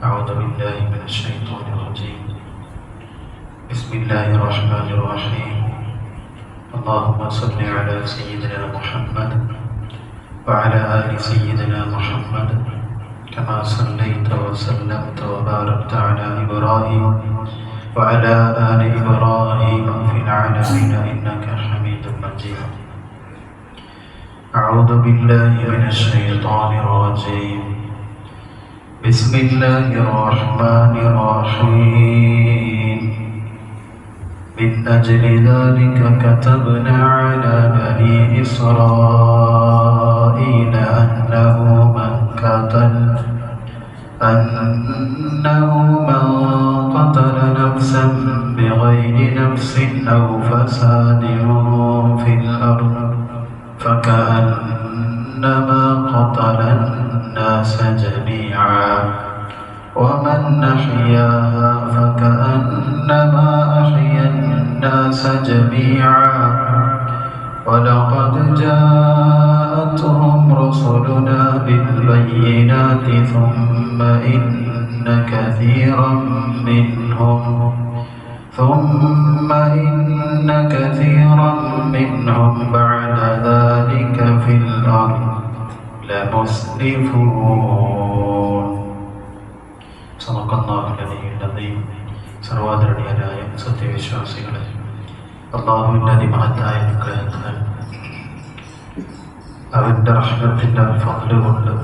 أعوذ بالله من الشيطان الرجيم. بسم الله الرحمن الرحيم. اللهم صل على سيدنا محمد وعلى آل سيدنا محمد كما صليت وسلمت وباركت على إبراهيم وعلى آل إبراهيم في العالمين إنك حميد مجيد. أعوذ بالله من الشيطان الرجيم. بسم الله الرحمن الرحيم. من أجل ذلك كتبنا على بني إسرائيل أنه من قتل نفسا بغير نفس أو فساد في الأرض فكأنما قتل الناس جميعا ومن أحياها فكأنما أحيا الناس جميعا ولقد جاءتهم رسلنا بالبينات ثم إن كثيرا منهم بعد ذلك في الأرض لمسرفون. صدق الله العلي العظيم. സർവ്വാദരണീയരായ സത്യവിശ്വാസികളെ, അല്ലാഹുവിൻ്റെ അതിമഹത്തായ അനുഗ്രഹത്താൽ അവൻ്റെ റഹ്മത്തിൻ്റെ ഫദ്ല് കൊണ്ട്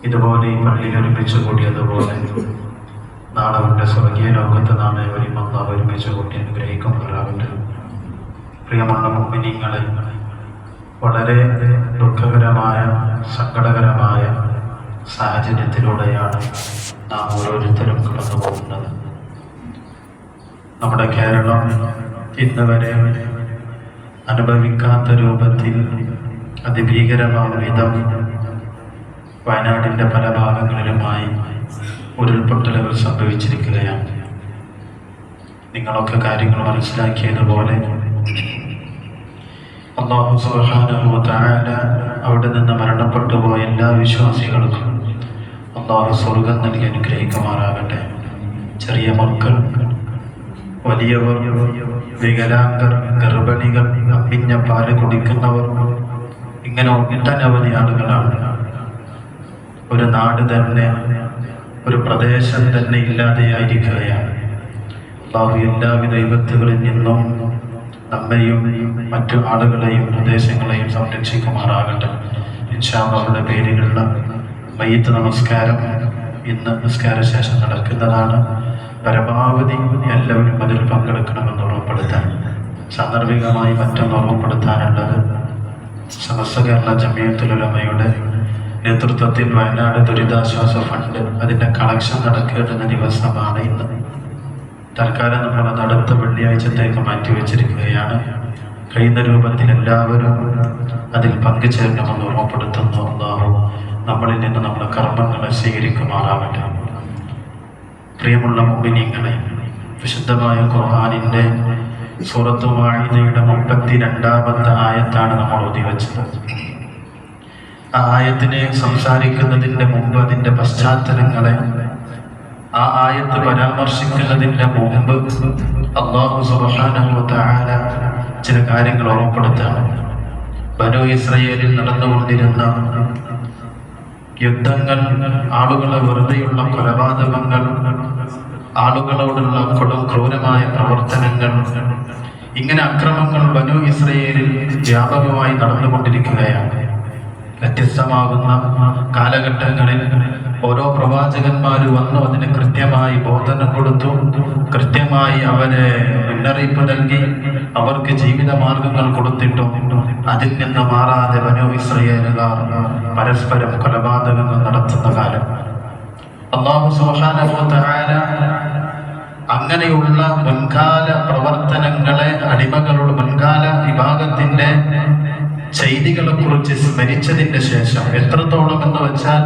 ഇതുപോലെ ഈ പള്ളിയിൽ ഒരുമിച്ച് കൂടിയതുപോലെ നാളെ അവൻ്റെ സ്വർഗീയ ലോകത്ത് നാം ഏവരും അല്ലാഹു ഒരുമിച്ച് കൂട്ടി അനുഗ്രഹിക്കുമാറാകട്ടെ. പ്രിയമുള്ള മുഅ്മിനീങ്ങളെ, വളരെ ദുഃഖകരമായ സങ്കടകരമായ സാഹചര്യത്തിലൂടെയാണ് നാം ഓരോരുത്തരും കടന്നു പോകുന്നത്. നമ്മുടെ കേരളം ഇന്ന് വരെ അനുഭവിക്കാത്ത രൂപത്തിൽ അതിഭീകരമായ വിധം വയനാടിൻ്റെ പല ഭാഗങ്ങളിലുമായി ഉരുൾപൊട്ടലുകൾ സംഭവിച്ചിരിക്കുകയാണ്. നിങ്ങളൊക്കെ കാര്യങ്ങൾ മനസ്സിലാക്കിയതുപോലെ അല്ലാഹു സുബ്ഹാനഹു വ തആല അവിടെ നിന്ന് മരണപ്പെട്ടു പോയ എല്ലാ വിശ്വാസികൾക്കും അല്ലാഹു സ്വർഗ്ഗം നൽകി അനുഗ്രഹിക്കുമാറാകട്ടെ. ചെറിയ മക്കൾ, വലിയവർ, വികലാംഗർ, ഗർഭിണികൾ, അമ്മിഞ്ഞ പാല് കുടിക്കുന്നവർ, ഇങ്ങനെ ഒട്ടനവധി ആളുകളാണ്. ഒരു നാട് തന്നെ, ഒരു പ്രദേശം തന്നെ ഇല്ലാതെയായിരിക്കുകയാണ്. അല്ലാഹു എല്ലാവിധ വിപത്തുകളിൽ നിന്നും നമ്മെയും മറ്റു ആളുകളെയും പ്രദേശങ്ങളെയും സംരക്ഷിക്കുമാറാകട്ടെ. ഇൻഷാ അല്ലാഹുവിന്റെ പേരിലുള്ള മയ്യിത്ത് നമസ്കാരം ഇന്ന് നിസ്കാരശേഷം നടക്കുന്നതാണ്. പരമാവധി എല്ലാവരും അതിൽ പങ്കെടുക്കണമെന്ന് ഓർമ്മപ്പെടുത്താൻ, സാന്ദർഭികമായി മറ്റൊന്ന് ഓർമ്മപ്പെടുത്താനുള്ളത്, സമസ്ത കേരള ജമിയത്തുൽ ഉലമയുടെ നേതൃത്വത്തിൽ വയനാട് ദുരിതാശ്വാസ ഫണ്ട് അതിൻ്റെ കളക്ഷൻ നടക്കുന്ന ദിവസമാണ് ഇന്ന്. തൽക്കാലം നമ്മളത് അടുത്ത വെള്ളിയാഴ്ചത്തേക്ക് മാറ്റിവെച്ചിരിക്കുകയാണ്. കഴിയുന്ന രൂപത്തിൽ എല്ലാവരും അതിൽ പങ്കുചേരണമെന്ന് ഓർമ്മപ്പെടുത്തുന്നു. അല്ലാഹു നമ്മളിൽ നിന്ന് നമ്മുടെ കർമ്മങ്ങളെ സ്വീകരിക്കുമാറാകട്ടെ. പ്രിയമുള്ള മുഅ്മിനീങ്ങളെ, വിശുദ്ധമായ ഖുർആനിൻ്റെ സൂറത്ത് മാഇദയുടെ 32-ാമത്തെ ആയത്താണ് നമ്മൾ ഓതിവെച്ചത്. ആ ആയത്തിനെ സംസാരിക്കുന്നതിൻ്റെ മുമ്പ്, അതിൻ്റെ പശ്ചാത്തലങ്ങളെ, ആ ആയത്ത് പരാമർശിക്കുന്നതിൻ്റെ മുമ്പ് അല്ലാഹു സുബ്ഹാനഹു വ തആല ചില കാര്യങ്ങൾ ഓർമ്മപ്പെടുത്താണ്. ബനൂ ഇസ്രായേലിൽ നടന്നുകൊണ്ടിരുന്ന യുദ്ധങ്ങൾ, ആളുകളെ വെറുതെയുള്ള കൊലപാതകങ്ങൾ, ആളുകളോടുള്ള കൊടും ക്രൂരമായ പ്രവർത്തനങ്ങൾ, ഇങ്ങനെ അക്രമങ്ങൾ ബനൂ ഇസ്രായേലിൽ വ്യാപകമായി നടന്നുകൊണ്ടിരിക്കുകയാണ്. വ്യത്യസ്തമാകുന്ന കാലഘട്ടങ്ങളിൽ ഓരോ പ്രവാചകന്മാർ വന്നു അതിന് കൃത്യമായി ബോധനം കൊടുത്തു, കൃത്യമായി അവരെ മുന്നറിയിപ്പ് നൽകി, അവർക്ക് ജീവിത മാർഗങ്ങൾ കൊടുത്തിട്ടും അതിൽ നിന്ന് മാറാതെ ബനൂ ഇസ്രായേലുകാർ പരസ്പരം കൊലപാതകങ്ങൾ നടത്തുന്ന കാലം. അല്ലാഹു സുബ്ഹാനഹു വ തആല അങ്ങനെയുള്ള മുൻകാല പ്രവർത്തനങ്ങളെ, അടിമകളുടെ മുൻകാല വിഭാഗത്തിന്റെ ചെയ്തികളെ കുറിച്ച് സ്മരിച്ചതിന്റെ ശേഷം, എത്രത്തോളം എന്ന് വെച്ചാൽ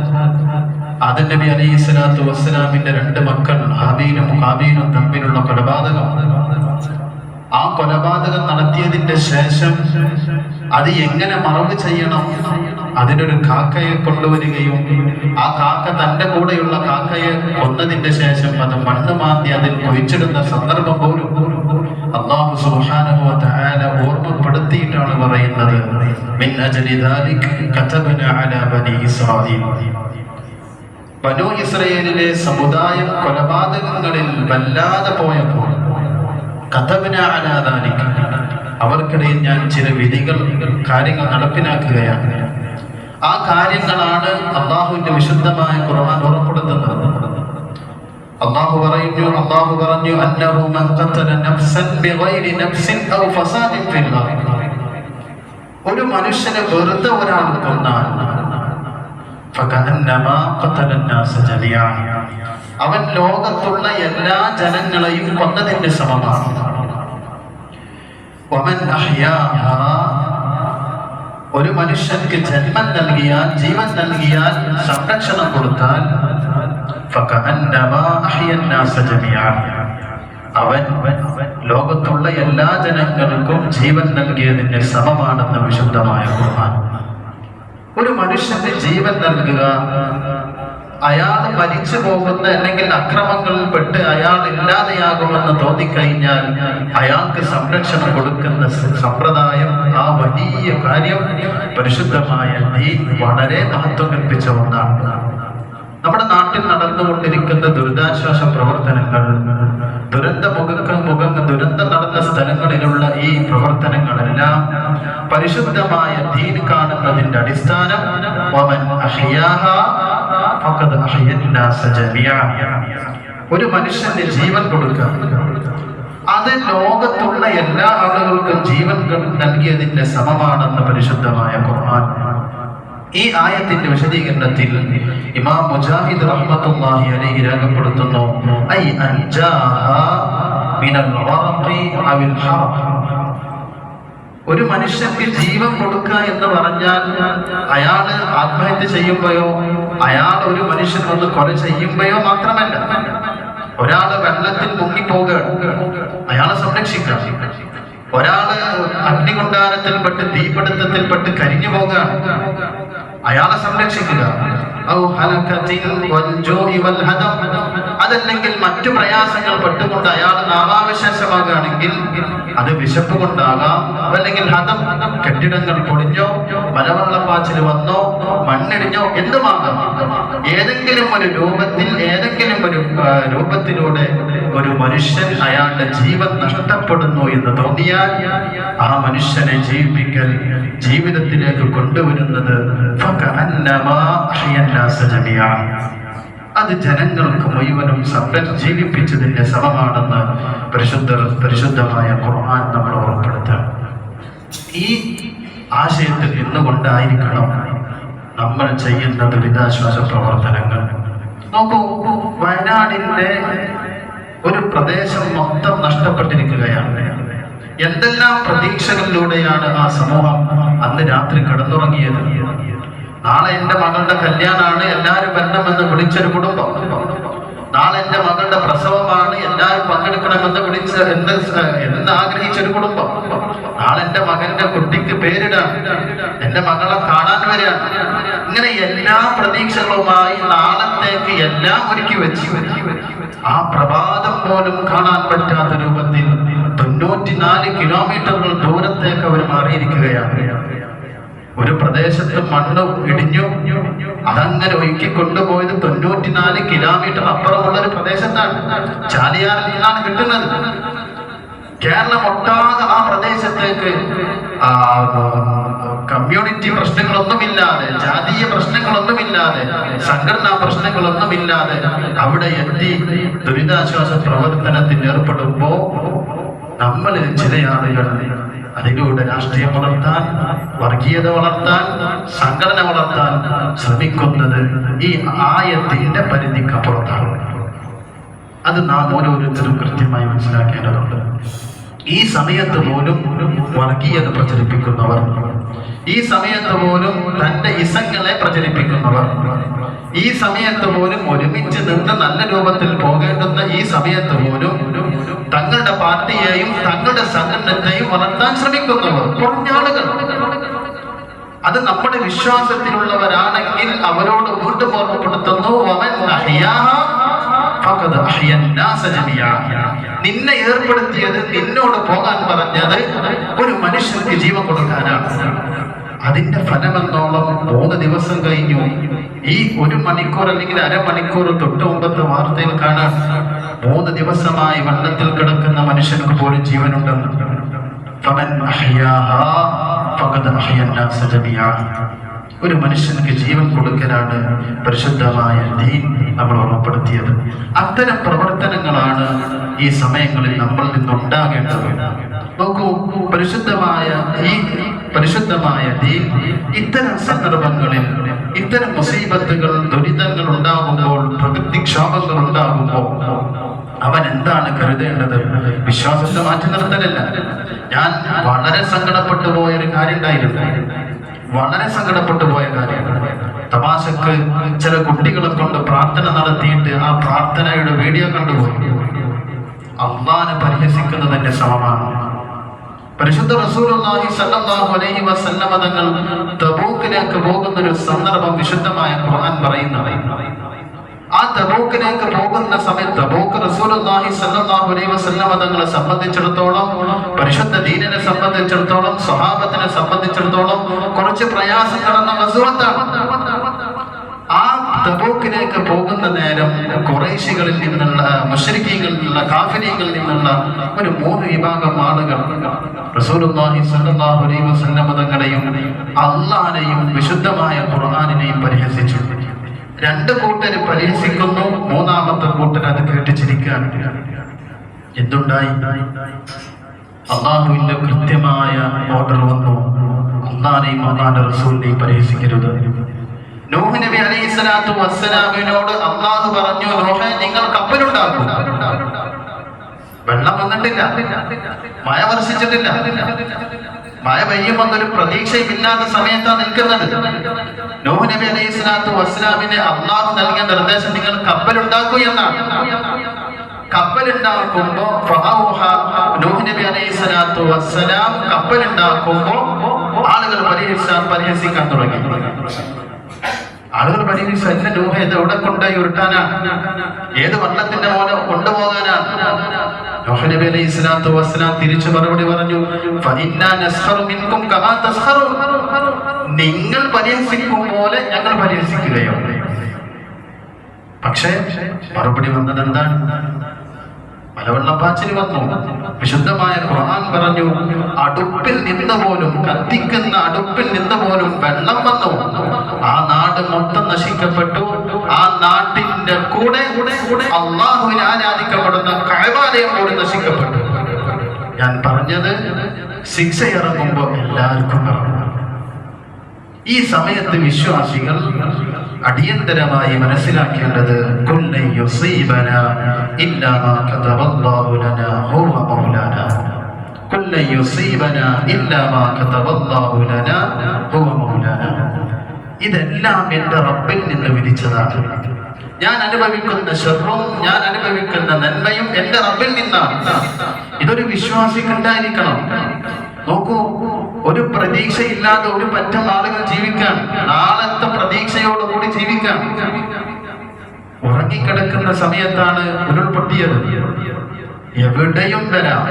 ആദം നബി അലൈഹിസ്സലാത്തു വസ്സലാമിന്റെ 2 മക്കൾ ഹാബീലും ഖാബീലും തമ്മിലുള്ള കൊലപാതകം, ആ കൊലപാതകം നടത്തിയതിന്റെ ശേഷം അത് എങ്ങനെ മറവ് ചെയ്യണം അതിനൊരു കാക്കയെ കൊണ്ടുവരികയും ആ കാക്ക തന്റെ കൂടെയുള്ള കാക്കയെ കൊന്നതിന്റെ ശേഷം അത് മണ്ണ് മാന്തി അതിൽ കുഴിച്ചിടുന്ന സന്ദർഭം പോലും അല്ലാഹു സുബ്ഹാനഹു വ തആല ഓർമ്മപ്പെടുത്തിയിട്ടാണ് പറയുന്നത്, മിൻ അജ്ലി ദാലിക കതബ്നാ അലാ ബനി ഇസ്രായീൽ. ബനൂ ഇസ്രായേലിലെ സമുദായം കൊലപാതകങ്ങളിൽ വല്ലാതെ പോയപ്പോൾ കതബ്നാ അലാ ദാലിക, അവർക്കിടയിൽ ഞാൻ ചില വിധികൾ, കാര്യങ്ങൾ നടപ്പിലാക്കുകയാണ്. ആ കാര്യങ്ങളാണ് അള്ളാഹുവിന്റെ വിശുദ്ധമായ ഖുർആൻ ഓർമ്മപ്പെടുത്തുന്നത്. അള്ളാഹു പറഞ്ഞു അന്നഹു മൻ ഖതല നഫ്സൻ ബിഗൈരി നഫ്സിൻ ഔ ഫസാദിൻ ഫിൽ അർദ്. ഒരു മനുഷ്യനെ വെറുതെ ഒരാൾ കൊന്നാൽ ഫകഅന്നമാ ഖതല അന്നാസ ജമിഅ, അവൻ ലോകത്തുള്ള എല്ലാ ജനങ്ങളെയും കൊന്നതിന്റെ സമമാണ്. വമൻ അഹ്യാഹാ, ഒരു മനുഷ്യർക്ക് ജന്മം നൽകിയാൽ, ജീവൻ നൽകിയാൽ, സംരക്ഷണം കൊടുത്താൽ ഫകഅന്നമാ അഹ്യ അന്നാസ ജമിഅ, അവൻ ലോകത്തുള്ള എല്ലാ ജനങ്ങൾക്കും ജീവൻ നൽകിയതിന് സമമാണെന്ന് വിശുദ്ധമായ ഖുർആൻ. ഒരു മനുഷ്യന് ജീവൻ നൽകുക, അയാൾ മരിച്ചു പോകുന്ന അല്ലെങ്കിൽ അക്രമങ്ങളിൽ പെട്ട് അയാൾ ഇല്ലാതെയാകുമെന്ന് തോന്നിക്കഴിഞ്ഞാൽ അയാൾക്ക് സംരക്ഷണം കൊടുക്കുന്ന സമ്പ്രദായം, ആ വലിയ കാര്യം പരിശുദ്ധമായ ദീൻ വളരെ മഹത്വം കൽപ്പിച്ച ഒന്നാണ്. നമ്മുടെ നാട്ടിൽ നടന്നുകൊണ്ടിരിക്കുന്ന ദുരിതാശ്വാസ പ്രവർത്തനങ്ങൾ, ദുരന്തം നടന്ന സ്ഥലങ്ങളിലുള്ള ഈ പ്രവർത്തനങ്ങളെല്ലാം പരിശുദ്ധമായ ദീൻ കാണുന്നതിന്റെ അടിസ്ഥാനം വമൻ അഹ്യാഹാ ഫഖദ് അഹ്യ അന്നാസ ജമിഅ, ഒരു മനുഷ്യന് ജീവൻ കൊടുക്കുക, അത് ലോകത്തുള്ള എല്ലാ ആളുകൾക്കും ജീവൻ നൽകിയതിന്റെ സമമാണെന്ന് പരിശുദ്ധമായ ഖുർആൻ. ഈ ആയത്തിന്റെ വിശദീകരണത്തിൽ ഇമാം മുജാഹിദ് റഹ്മത്തുള്ളാഹി അലൈഹി രേഖപ്പെടുത്തുന്നു, ഐ അൻജാഹാ മിനൽ വറഖി അവിൽ ഹറഖ്. ഒരു മനുഷ്യർക്ക് ജീവൻ കൊടുക്കുക എന്ന് പറഞ്ഞാൽ അയാൾ ആത്മഹത്യ ചെയ്യുമ്പോഴോ അയാൾ ഒരു മനുഷ്യൻ ഒന്ന് കൊല ചെയ്യുമ്പോഴോ മാത്രമല്ല, ഒരാള് വെള്ളത്തിൽ മുങ്ങിപ്പോകുകയാണ്, അയാളെ സംരക്ഷിക്കുക. ഒരാള് അഗ്നികുണ്ഡാരത്തിൽപ്പെട്ട് തീപിടുത്തത്തിൽപ്പെട്ട് കരിഞ്ഞു പോകുകയാണ്, അയാളെ സംരക്ഷിക്കുക. അതല്ലെങ്കിൽ മറ്റു പ്രയാസങ്ങൾ പെട്ടുകൊണ്ട് അയാൾ നാമാവശേഷമാകുകയാണെങ്കിൽ അത് വിശപ്പ് കൊണ്ടാകാം, അല്ലെങ്കിൽ ഹതം, കെട്ടിടങ്ങൾ പൊളിഞ്ഞോ, മലവെള്ളപ്പാച്ചിൽ വന്നോ, മണ്ണിടിഞ്ഞോ, എന്തുമാകാം. ഏതെങ്കിലും ഒരു രൂപത്തിൽ, ഏതെങ്കിലും ഒരു രൂപത്തിലൂടെ ഒരു മനുഷ്യൻ അയാളുടെ ജീവൻ നഷ്ടപ്പെടുന്നു എന്ന് തോന്നിയാൽ ആ മനുഷ്യനെ ജീവിപ്പിക്കൽ, ജീവിതത്തിലേക്ക് കൊണ്ടുവരുന്നത് അത് ജനങ്ങൾക്ക് മുഴുവനും ജീവിപ്പിച്ചതിന്റെ സമമാണെന്ന് പരിശുദ്ധമായ ഖുർആൻ നമ്മൾ ഓർമ്മപ്പെടുത്തുക. ഈ ആശയത്തിൽ നിന്നുകൊണ്ടായിരിക്കണം നമ്മൾ ചെയ്യുന്ന ദുരിതാശ്വാസ പ്രവർത്തനങ്ങൾ. നോക്കൂ, വയനാടിന്റെ ഒരു പ്രദേശം മൊത്തം നഷ്ടപ്പെട്ടിരിക്കുകയാണ്. എന്തെല്ലാം പ്രതീക്ഷകളിലൂടെയാണ് ആ സമൂഹം അന്ന് രാത്രി കിടന്നുറങ്ങിയത്. നാളെ എന്റെ മകളുടെ കല്യാണമാണ്, എല്ലാവരും വരണമെന്ന് വിളിച്ചൊരു കുടുംബം. നാളെ എന്റെ മകളുടെ പ്രസവമാണ്, എല്ലാവരും പങ്കെടുക്കണമെന്ന് എന്ന് ആഗ്രഹിച്ചൊരു കുടുംബം. നാളെ എന്റെ മകന്റെ കുട്ടിക്ക് പേരിടാൻ, എന്റെ മകളെ കാണാൻ വരിക. ഇങ്ങനെ എല്ലാ പ്രതീക്ഷകളുമായി നാളത്തേക്ക് എല്ലാം ഒരുക്കി വെച്ച് ആ പ്രഭാതം പോലും കാണാൻ പറ്റാത്ത രൂപത്തിൽ 94 കിലോമീറ്ററുകൾ ദൂരത്തേക്ക് അവർ മാറിയിരിക്കുകയാണ്. ഒരു പ്രദേശത്ത് മണ്ണ് ഇടിഞ്ഞു, അതങ്ങനെ ഒഴുക്കി കൊണ്ടുപോയത് 94 കിലോമീറ്റർ അപ്പുറമുള്ള ഒരു പ്രദേശത്താണ്. ചാലിയാറിൽ നിന്നാണ് കിട്ടുന്നത്. കേരളം ഒട്ടാകെ ആ പ്രദേശത്തേക്ക് കമ്മ്യൂണിറ്റി പ്രശ്നങ്ങളൊന്നുമില്ലാതെ, ജാതീയ പ്രശ്നങ്ങളൊന്നുമില്ലാതെ, സംഘടനാ പ്രശ്നങ്ങളൊന്നുമില്ലാതെ അവിടെ എത്തി ദുരിതാശ്വാസ പ്രവർത്തനത്തിൽ ഏർപ്പെടുമ്പോ നമ്മളിൽ ചില ആളുകൾ അതിലൂടെ രാഷ്ട്രീയം വളർത്താൻ, വർഗീയത വളർത്താൻ, സംഘടന വളർത്താൻ ശ്രമിക്കുന്നത് ഈ ആയത്തിന്റെ പരിധിക്കപ്പുറത്താണ്. അത് നാം ഓരോരുത്തരും കൃത്യമായി മനസ്സിലാക്കേണ്ടതുണ്ട്. ഈ സമയത്ത് പോലും വർഗീയത പ്രചരിപ്പിക്കുന്നവർ, ഈ സമയത്ത് പോലും തന്റെ ഇസങ്ങളെ പ്രചരിപ്പിക്കുന്നവർ, ഈ സമയത്ത് പോലും ഒരുമിച്ച് നിന്ന് നല്ല രൂപത്തിൽ പോകേണ്ടുന്ന ഈ സമയത്ത് പോലും തങ്ങളുടെ പാർട്ടിയെയും തങ്ങളുടെ സംഘടനത്തെയും വളർത്താൻ ശ്രമിക്കുന്നവർ കുറഞ്ഞ ആളുകൾ. അത് നമ്മുടെ വിശ്വാസത്തിലുള്ളവരാണെങ്കിൽ അവരോട് വീണ്ടും ഓർമ്മപ്പെടുത്തുന്നു, നിന്നെ ഏർപ്പെടുത്തിയത്, നിന്നോട് പോകാൻ പറഞ്ഞത് ഒരു മനുഷ്യർക്ക് ജീവൻ കൊടുക്കാനാണ്. അതിന്റെ ഫലമെന്നോളം 3 ദിവസം കഴിഞ്ഞു. ഈ 1 മണിക്കൂർ അല്ലെങ്കിൽ അരമണിക്കൂർ തൊട്ട് മുമ്പത്തെ വാർത്തയിൽ കാണാൻ 3 ദിവസമായി വെള്ളത്തിൽ കിടക്കുന്ന മനുഷ്യർക്ക് പോലും ജീവനുണ്ടെന്ന്. ഒരു മനുഷ്യർക്ക് ജീവൻ കൊടുക്കലാണ് പരിശുദ്ധമായ ദീൻ നമ്മൾ ഓർമ്മപ്പെടുത്തിയത്. അത്തരം പ്രവർത്തനങ്ങളാണ് ഈ സമയങ്ങളിൽ നമ്മളിൽ നിന്നുണ്ടാകേണ്ടത്. നോക്കൂ, പരിശുദ്ധമായ ദീൻ ഇത്തരം സന്ദർഭങ്ങളിൽ, ഇത്തരം മുസീബത്തുകൾ, ദുരിതങ്ങൾ ഉണ്ടാകുമ്പോൾ, പ്രകൃതിക്ഷോഭങ്ങൾ ഉണ്ടാകുമ്പോൾ അവൻ എന്താണ് കരുതേണ്ടത്? വിശ്വാസത്തെ മാറ്റി നിർത്തലല്ല. ഞാൻ വളരെ സങ്കടപ്പെട്ടു പോയൊരു കാര്യം ഉണ്ടായിരുന്നു. വളരെ സങ്കടപ്പെട്ടു പോയ കാര്യം. തമാശക്ക് ചില കുട്ടികളെ കൊണ്ട് പ്രാർത്ഥന നടത്തിയിട്ട് ആ പ്രാർത്ഥനയുടെ വീഡിയോ കണ്ടുപോയി. അള്ളാനെ പരിഹസിക്കുന്നതിന്റെ സമമാണ്. പരിശുദ്ധ റസൂലുള്ളാഹി സ്വല്ലല്ലാഹു അലൈഹി വസല്ലം തങ്ങൾ തബൂക്കിലേക്ക് പോകുന്ന ഒരു സന്ദർഭം വിശുദ്ധമായ ഖുർആൻ പറയുന്നത്. ആ തബൂക്കിലേക്ക് പോകുന്ന സമയത്ത് തബൂക്ക് റസൂലുള്ളാഹി സ്വല്ലല്ലാഹു അലൈഹി വസല്ലം തങ്ങളെ സംബന്ധിച്ചിടത്തോളം, പരിശുദ്ധ ദീനിനെ സംബന്ധിച്ചിടത്തോളം, സ്വഹാബത്തിനെ സംബന്ധിച്ചിടത്തോളം കുറച്ച് പ്രയാസം നടന്ന വസുവത്താണ്. ആ തബൂക്കിലേക്ക് പോകുന്ന നേരം ഖുറൈശികളിൽ നിന്നുള്ള, മുശ്രിക്കീങ്ങളിൽ നിന്നുള്ള, കാഫിരീങ്ങളിൽ നിന്നുള്ള ഒരു 3 വിഭാഗം ആളുകൾ റസൂലുള്ളാഹി സ്വല്ലല്ലാഹു അലൈഹി വസല്ലം തങ്ങളെയും അല്ലാഹുവിനെയും വിശുദ്ധമായ ഖുർആനിനെയും പരിഹസിച്ചു. 2 കൂട്ടര് പരിഹസിക്കുന്നു, 3ാമത്തെ കൂട്ടർ അത് കേട്ട് ചിരിക്കാൻ. എന്തുണ്ടായി? അള്ളാഹുവിന്റെ കൃത്യമായ ഓർഡർ വന്നു, അള്ളാഹുവിനെയും അള്ളാഹുവിന്റെ റസൂലിനെയും പരിഹസിക്കരുത്. നൂഹ് നബി അലൈഹിസ്സലാത്തു വസ്സലാമിനോട് അള്ളാഹു പറഞ്ഞു, നൂഹേ, നിങ്ങൾ കപ്പലുണ്ടാക്കും. വെള്ളം വന്നിട്ടില്ല, മഴ വർഷിച്ചിട്ടില്ല, മഴ പെയ്യുമെന്നൊരു പ്രതീക്ഷയും ഇല്ലാത്ത സമയത്താണ് നിൽക്കുന്നത്. നൂഹ് നബി അലൈഹിസ്സലാത്തു വസ്സലാമിന് അള്ളാഹു നൽകിയ നിർദ്ദേശം നിങ്ങൾ കപ്പലുണ്ടാക്കൂ എന്നാണ്. കപ്പലുണ്ടാക്കുമ്പോ നൂഹ് നബി അലൈഹിസ്സലാത്തു വസ്സലാം കപ്പലുണ്ടാക്കുമ്പോ ആളുകൾ പരിഹസിക്കാൻ തുടങ്ങി. ആളുകൾ പരിഹസിച്ചു, എന്നെ നൂഹ് ഇത് എവിടെ കൊണ്ടുപോയി ഉരുട്ടാനാണ്? ഏത് വള്ളത്തിന്റെ പോലെ കൊണ്ടുപോകാനാണ്? നൂഹ് നബി അലൈഹിസ്സലാത്തു വസ്സലാം തിരിച്ചു മറുപടി പറഞ്ഞു, നിങ്ങൾ പരിഹസിക്കും പോലെ ഞങ്ങൾ പരിഹസിക്കുകയോ? പക്ഷേ മറുപടി വന്നത് എന്താണ്? മലവെള്ളപ്പാച്ചിൽ വന്നു. വിശുദ്ധമായ ഖുർആൻ പറഞ്ഞു, അടുപ്പിൽ നിന്ന് പോലും, കത്തിക്കുന്ന അടുപ്പിൽ നിന്ന് പോലും വെള്ളം വന്നു. ആ നാട് മൊത്തം നശിക്കപ്പെട്ടു. ആ നാട്ടിന്റെ കൂടെ അള്ളാഹുവിനെ ആരാധിക്കപ്പെടുന്ന കഅബാലയം കൂടി നശിക്കപ്പെട്ടു. ഞാൻ പറഞ്ഞത്, ശിക്ഷ ഇറങ്ങുമ്പോൾ എല്ലാവർക്കും ഇറങ്ങും. ഈ സമയത്ത് വിശ്വാസികൾ അടിയന്തരമായി മനസ്സിലാക്കേണ്ടത്, ഇതെല്ലാം എന്റെ റബ്ബിൽ നിന്ന് വിധിച്ചതാണ്. ഞാൻ അനുഭവിക്കുന്ന ശർറും ഞാൻ അനുഭവിക്കുന്ന നന്മയും എന്റെ റബ്ബിൽ നിന്നാണ്. ഇതൊരു വിശ്വാസിക്ക് ഉണ്ടായിരിക്കണം. നോക്കൂ, ഒരു പ്രതീക്ഷയില്ലാതെ ഒരു പറ്റം ആളുകൾ ജീവിക്കാൻ, നാളത്തെ പ്രതീക്ഷയോടുകൂടി ജീവിക്കാൻ. ഉറങ്ങിക്കിടക്കുന്ന സമയത്താണ് ഉരുൾപൊട്ടിയത്. എവിടെയും വരാം.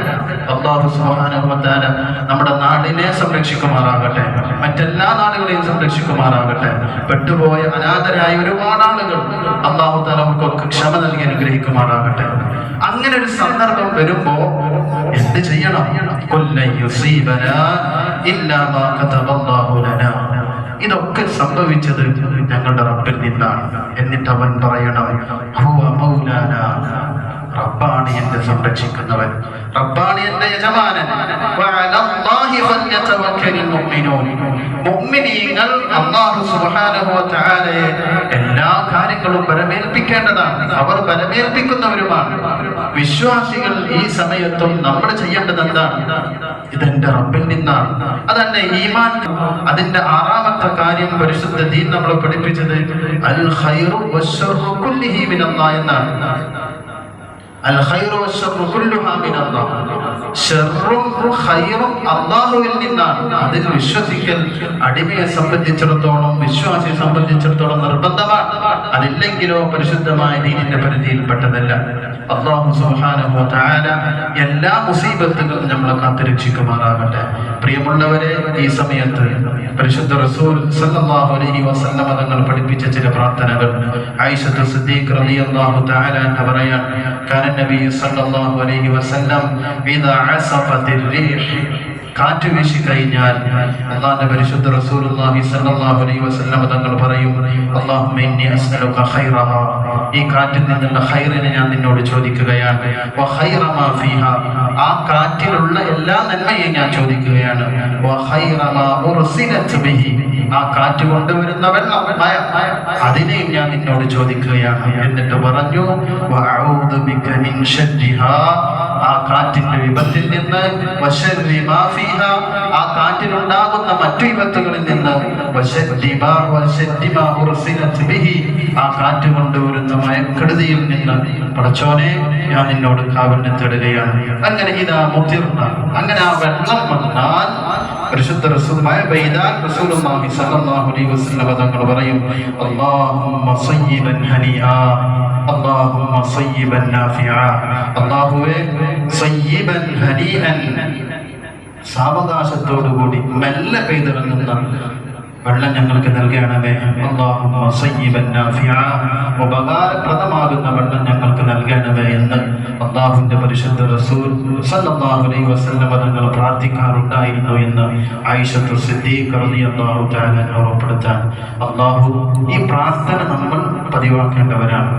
അല്ലാഹു സുബ്ഹാനഹു വ തആല നമ്മുടെ നാടിനെ സംരക്ഷിക്കുമാറാകട്ടെ, മറ്റെല്ലാ നാടുകളെയും സംരക്ഷിക്കുമാറാകട്ടെ. പെട്ടുപോയ അനാഥരായ ഒരുപാട് ആളുകൾ അല്ലാഹു തആല അവർക്കൊക്കെ ക്ഷമ നൽകി അനുഗ്രഹിക്കുമാറാകട്ടെ. അങ്ങനെ ഒരു സന്ദർഭം വരുമ്പോ എന്ത് ചെയ്യണം? ഇതൊക്കെ സംഭവിച്ചത് ഞങ്ങളുടെ റബ്ബിൽ നിന്നാണ്. എന്നിട്ട് അവൻ പറയണം, റബ്ബാണ് എന്നെ സംരക്ഷിക്കുന്നവൻ, റബ്ബാണ് എന്റെ യജമാനൻ. മുഅ്മിനീങ്ങൾ അല്ലാഹു സുബ്ഹാനഹു വ തആലയെ എല്ലാ കാര്യങ്ങളും പരമേൽപ്പിക്കേണ്ടതാണ്. അവർ പരമേൽപ്പിക്കുന്നവരുമാണ്. വിശ്വാസികൾ ഈ സമയത്തും നമ്മൾ ചെയ്യേണ്ടത് എന്താണ്? ഇതെന്റെ റബ്ബിൽ നിന്നാണ്. അതന്നെ ഈമാൻ. അതിന്റെ 6ാമത്തെ കാര്യം പരിശുദ്ധ ദീൻ നമ്മളെ പഠിപ്പിച്ചത് അൽ ഖൈറു വശർറു കുല്ലിഹി മിനല്ലാഹ് എന്നാണ്. അൽ ഖൈറു വശ്ശർറു കുല്ലുഹാ മിനല്ലാഹ്. ഷർറും ഖൈറും അല്ലാഹുവിൽ നിന്നാണ്. അതിൽ വിശ്വസിക്കൽ അടിമയെ സംബന്ധിച്ചിടത്തോളം, വിശ്വാസിയെ സംബന്ധിച്ചിടത്തോളം നിർബന്ധമാണ്. അതില്ലെങ്കിലോ പരിശുദ്ധമായ ദീനിന്റെ പരിധിയിൽപ്പെട്ടതല്ല. അല്ലാഹു സുബ്ഹാനഹു വ തആല എല്ലാ മുസീബത്തുകളും നമ്മളെ കാത്തുരക്ഷിക്കുമാറാകട്ടെ. പ്രിയമുള്ളവരെ, ഈ സമയത്ത് പരിശുദ്ധ റസൂൽ സല്ലല്ലാഹു അലൈഹി വസല്ലം തങ്ങൾ പഠിപ്പിച്ച ചില പ്രാർത്ഥനകൾ ആയിഷത്തു സിദ്ദീഖ റളിയല്ലാഹു തആല അൻഹ പറയാൻ, കാന നബി സല്ലല്ലാഹു അലൈഹി വസല്ലം ഇദാ അസഫത്തിർ റീഹ്, കാറ്റ് വീശി കഴിഞ്ഞാൽ അല്ലാഹുവിന്റെ പരിശുദ്ധ റസൂലുള്ളാഹി സ്വല്ലല്ലാഹു അലൈഹി വസല്ലം തങ്ങൾ പറയും, അല്ലാഹുമ്മ ഇന്നി അസ്അലുക ഖൈറഹാ, ഈ കാറ്റിൽ നിന്നുള്ള ഖൈറിനെ ഞാൻ നിന്നോട് ചോദിക്കുകയാണ്. വ ഖൈറ മാ ഫീഹാ, ആ കാറ്റിലുള്ള എല്ലാ നന്മയെയും ഞാൻ ചോദിക്കുകയാണ്. വ ഖൈറ മാ ഉർസിലത് ബിഹി, ആ കാറ്റ് കൊണ്ടുവരുന്ന വെള്ളം, അതിനെയും ഞാൻ നിന്നോട് ചോദിക്കുകയാണ്. എന്നിട്ട് പറഞ്ഞു, വ അഊദു ബിക മിൻ ശർരിഹാ, ആ കാറ്റിന്റെ വിപത്തിൽ നിന്ന്, വശർരി മാ ഫീഹാ, ആ കാറ്റിലുണ്ടാകുന്ന മറ്റു വിപത്തുകളിൽ നിന്ന്, വശർരി മാ ഉർസിലത് ബിഹി, ആ കാറ്റ് കൊണ്ടുവരുന്ന മയക്കെടുതിയിൽ നിന്ന് പടച്ചോനെ ഞാൻ നിന്നോട് കാവലിനെ തേടുകയാണ്. അങ്ങനെ ഇതാ മുതിർന്ന, അങ്ങനെ ആ വെള്ളം വന്നാൽ പരിശുദ്ധ റസൂൽ മഴ പെയ്താൽ റസൂലുള്ളാഹി സ്വല്ലല്ലാഹു അലൈഹി വസല്ലം തങ്ങൾ പറയും, അല്ലാഹുമ്മ സയ്യിബൻ ഹനിആ, അല്ലാഹുമ്മ സയ്യിബൻ നാഫിആ, അല്ലാഹുവേ സയ്യിബൻ ഹനീഅൻ, സാവകാശത്തോടുകൂടി മെല്ലെ പെയ്തിറങ്ങുന്ന വെള്ളം ഞങ്ങൾക്ക് നൽകണമേ. അല്ലാഹുമ്മ സയ്യിബൻ നാഫിആ, ഉപകാരപ്രദമാകുന്ന വെള്ളം ഞങ്ങൾക്ക് നൽകണമേ എന്ന് അല്ലാഹുവിന്റെ പരിശുദ്ധ റസൂൽ സല്ലല്ലാഹു അലൈഹി വസല്ലം തങ്ങൾ പ്രാർത്ഥിക്കാറുണ്ടായിരുന്നു എന്ന് ആയിഷത്തു സിദ്ദീഖ റളിയല്ലാഹു തആല ഓർമ്മപ്പെടുത്താൻ അല്ലാഹു ഈ പ്രാർത്ഥന നമ്മൾ പതിവാക്കേണ്ടവരാണ്.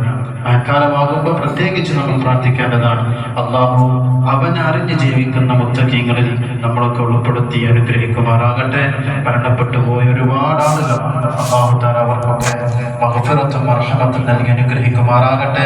മഴക്കാലമാകുമ്പോൾ പ്രത്യേകിച്ച് നമ്മൾ പ്രാർത്ഥിക്കേണ്ടതാണ്. അല്ലാഹു അവൻ അറിഞ്ഞ് ജീവിക്കുന്ന മുത്തഖീങ്ങളിൽ നമ്മളൊക്കെ ഉൾപ്പെടുത്തി അനുഗ്രഹിക്കുമാറാകട്ടെ. മരണപ്പെട്ടു പോയ ഒരുപാട് ആളുകൾ അല്ലാഹു തആല അവർക്കൊക്കെ മഗ്ഫിറത്തും മർഹമത്തും നൽകി അനുഗ്രഹിക്കുമാറാകട്ടെ.